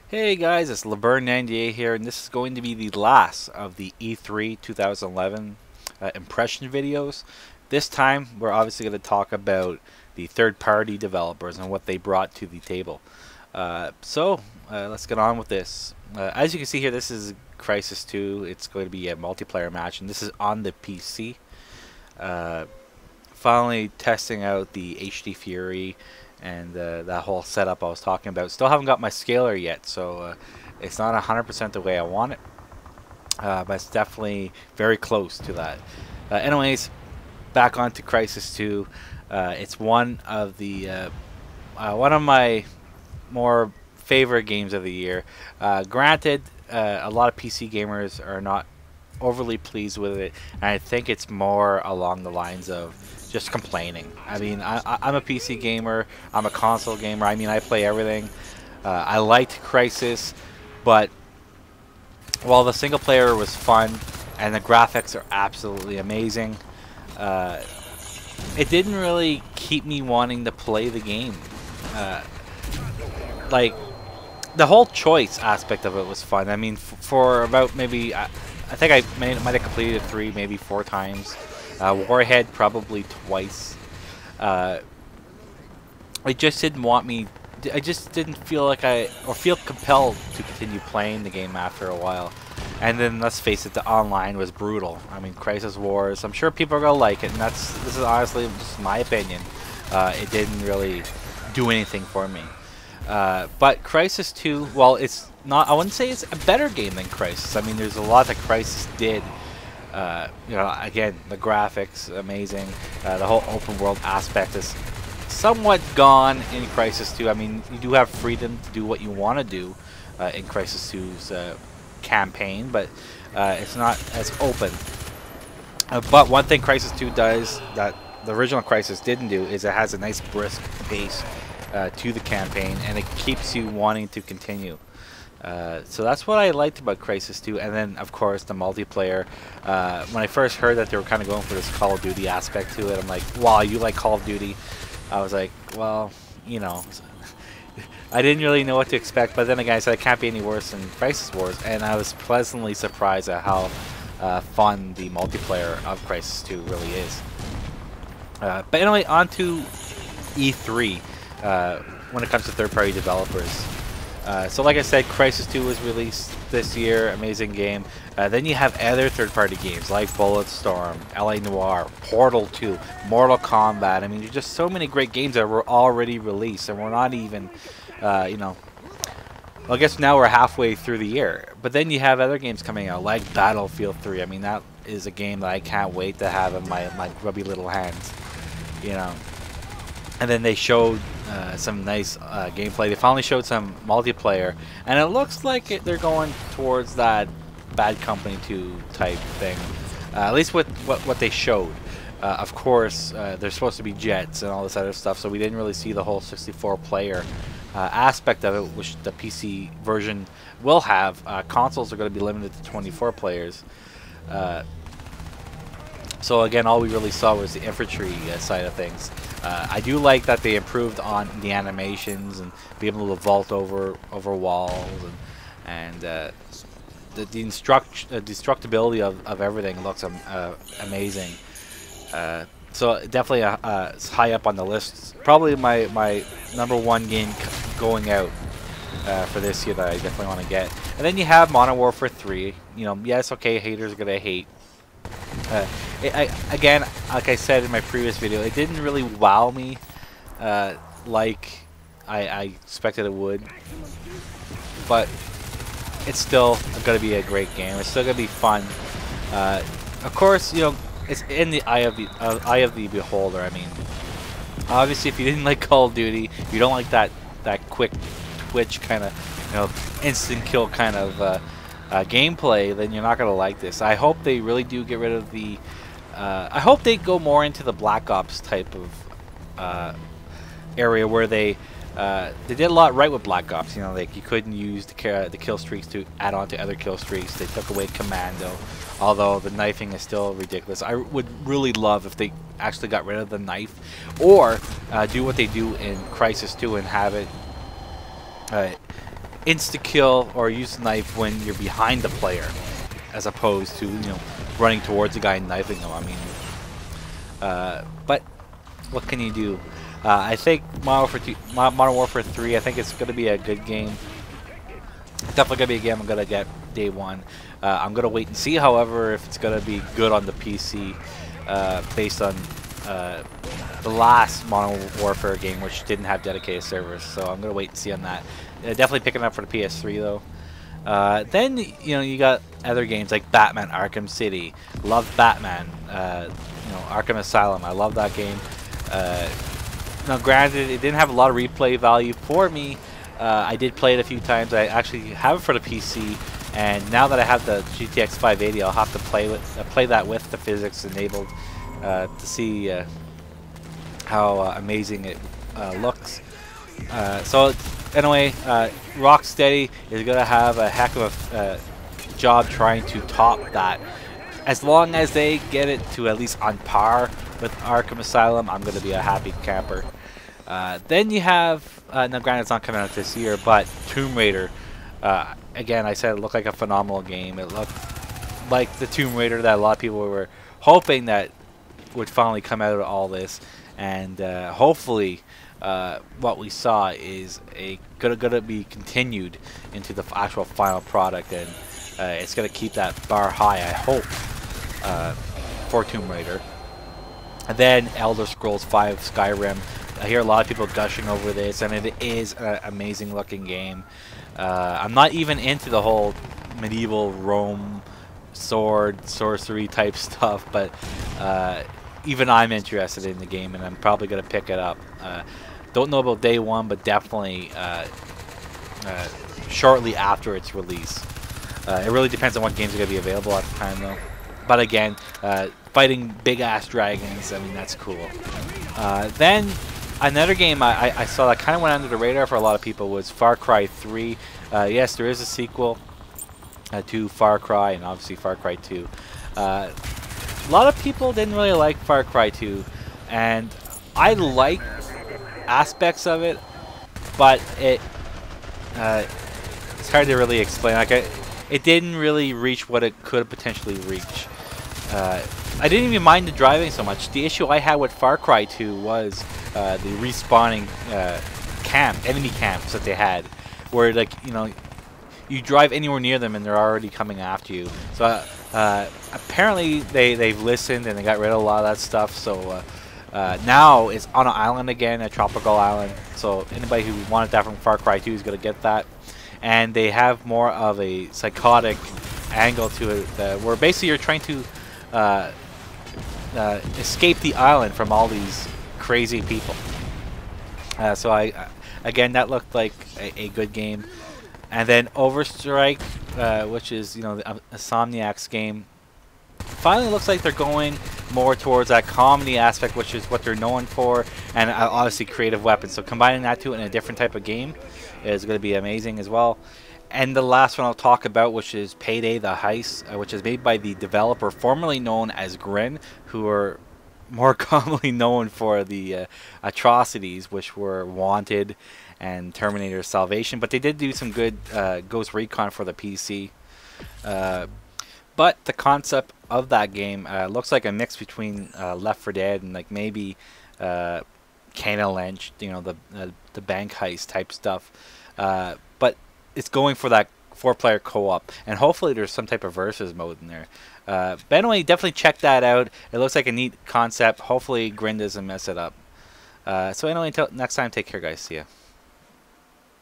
Hey guys, it's LeBurn98 here, and this is going to be the last of the E3 2011 impression videos. This time, we're obviously going to talk about the third-party developers and what they brought to the table. Let's get on with this. As you can see here, this is Crysis 2. It's going to be a multiplayer match, and this is on the PC. Finally testing out the HD Fury and that whole setup I was talking about. Still haven't got my scaler yet, so it's not 100% the way I want it, but it's definitely very close to that. Anyways, back on to Crysis 2. It's one of my more favorite games of the year. Granted, a lot of PC gamers are not overly pleased with it, and I think it's more along the lines of just complaining. I mean, I'm a PC gamer, I'm a console gamer, I mean, I play everything. I liked Crysis, but while the single player was fun and the graphics are absolutely amazing, it didn't really keep me wanting to play the game. Like, the whole choice aspect of it was fun. I mean, for about maybe, I think I might have completed it 3, maybe 4 times. Warhead probably twice. It just didn't want me. I just didn't feel like feel compelled to continue playing the game after a while. And then let's face it, the online was brutal. I mean, Crysis Wars. I'm sure people are gonna like it, and this is honestly just my opinion. It didn't really do anything for me. But Crysis 2, well, it's not. I wouldn't say it's a better game than Crysis. I mean, there's a lot that Crysis did. You know, again, the graphics amazing. The whole open world aspect is somewhat gone in Crysis 2. I mean, you do have freedom to do what you want to do in Crysis 2's campaign, but it's not as open. But one thing Crysis 2 does that the original Crysis didn't do is it has a nice brisk pace to the campaign, and it keeps you wanting to continue. So that's what I liked about Crysis 2, and then of course the multiplayer. When I first heard that they were kind of going for this Call of Duty aspect to it, I'm like, wow, you like Call of Duty? I was like, well, you know, I didn't really know what to expect, but then again I said it can't be any worse than Crysis Wars, and I was pleasantly surprised at how fun the multiplayer of Crysis 2 really is. But anyway, on to E3 when it comes to third-party developers. So like I said, Crysis 2 was released this year, amazing game. Then you have other third-party games like Bulletstorm, LA Noire, Portal 2, Mortal Kombat. I mean, there's just so many great games that were already released, and we're not even, you know, well, I guess now we're halfway through the year. But then you have other games coming out like Battlefield 3. I mean, that is a game that I can't wait to have in my grubby little hands, you know. And then they showed some nice gameplay. They finally showed some multiplayer, and it looks like they're going towards that Bad Company 2 type thing. At least with what they showed. Of course, there's supposed to be jets and all this other stuff, so we didn't really see the whole 64-player aspect of it, which the PC version will have. Consoles are going to be limited to 24 players. So again, all we really saw was the infantry side of things. I do like that they improved on the animations and be able to vault over walls, and the destructibility of everything looks amazing. So definitely it's high up on the list. Probably my #1 game going out for this year that I definitely want to get. And then you have Modern Warfare 3. You know, yes, okay, haters are gonna hate. Again, like I said in my previous video, it didn't really wow me like I expected it would, but it's still going to be a great game. It's still going to be fun. Of course, you know, it's in the eye of the beholder. I mean, obviously, if you didn't like Call of Duty, you don't like that quick twitch kind of, you know, instant kill kind of gameplay, then you're not gonna like this. I hope they really do get rid of the. I hope they go more into the Black Ops type of area where they did a lot right with Black Ops. You know, like you couldn't use the kill streaks to add on to other kill streaks. They took away Commando, although the knifing is still ridiculous. I would really love if they actually got rid of the knife, or do what they do in Crysis 2 and have it insta-kill or use the knife when you're behind the player, as opposed to, you know, running towards the guy and knifing him. I mean, but what can you do? I think Modern Warfare 3, I think it's going to be a good game. Definitely going to be a game I'm going to get day one. I'm going to wait and see, however, if it's going to be good on the PC based on the last Modern Warfare game, which didn't have dedicated servers. So I'm going to wait and see on that. Definitely picking it up for the PS3, though. Then, you know, you got other games like Batman Arkham City. Love Batman. You know, Arkham Asylum. I love that game. Now, granted, it didn't have a lot of replay value for me. I did play it a few times. I actually have it for the PC, and now that I have the GTX 580, I'll have to play that with the physics enabled to see how amazing it looks. So anyway, Rocksteady is gonna have a heck of a job trying to top that. As long as they get it to at least on par with Arkham Asylum, I'm gonna be a happy camper. Then you have, now granted it's not coming out this year, but Tomb Raider. Again, I said it looked like a phenomenal game. It looked like the Tomb Raider that a lot of people were hoping that would finally come out of all this. And hopefully what we saw is gonna be continued into the actual final product, and it's gonna keep that bar high, I hope, for Tomb Raider. And then Elder Scrolls V Skyrim. I hear a lot of people gushing over this, and it is an amazing looking game. I'm not even into the whole medieval Rome sorcery type stuff, but even I'm interested in the game, and I'm probably going to pick it up. Don't know about day one, but definitely shortly after its release. It really depends on what games are going to be available at the time, though. But again, fighting big-ass dragons, I mean, that's cool. Then another game I saw that kind of went under the radar for a lot of people was Far Cry 3. Yes, there is a sequel to Far Cry, and obviously Far Cry 2. A lot of people didn't really like Far Cry 2, and I like aspects of it, but it's hard to really explain. Like, it didn't really reach what it could potentially reach. I didn't even mind the driving so much. The issue I had with Far Cry 2 was the respawning enemy camps that they had, where, like, you know, you drive anywhere near them and they're already coming after you. So apparently they've listened and they got rid of a lot of that stuff. So now it's on an island again, a tropical island. So anybody who wanted that from Far Cry 2 is going to get that. And they have more of a psychotic angle to it, where basically you're trying to escape the island from all these crazy people. So again, that looked like a good game. And then Overstrike, which is, you know, the Insomniac's game, finally looks like they're going more towards that comedy aspect, which is what they're known for, and obviously creative weapons. So combining that two in a different type of game is going to be amazing as well. And the last one I'll talk about, which is Payday the Heist, which is made by the developer formerly known as Grin, who are more commonly known for the atrocities, which were Wanted and Terminator Salvation. But they did do some good Ghost Recon for the PC. But the concept of that game looks like a mix between Left 4 Dead and, like, maybe Kane Lynch, you know, the bank heist type stuff. But it's going for that 4-player co-op, and hopefully there's some type of versus mode in there. But anyway, definitely check that out. It looks like a neat concept. Hopefully Grin doesn't mess it up. So anyway, until next time, take care, guys. See ya.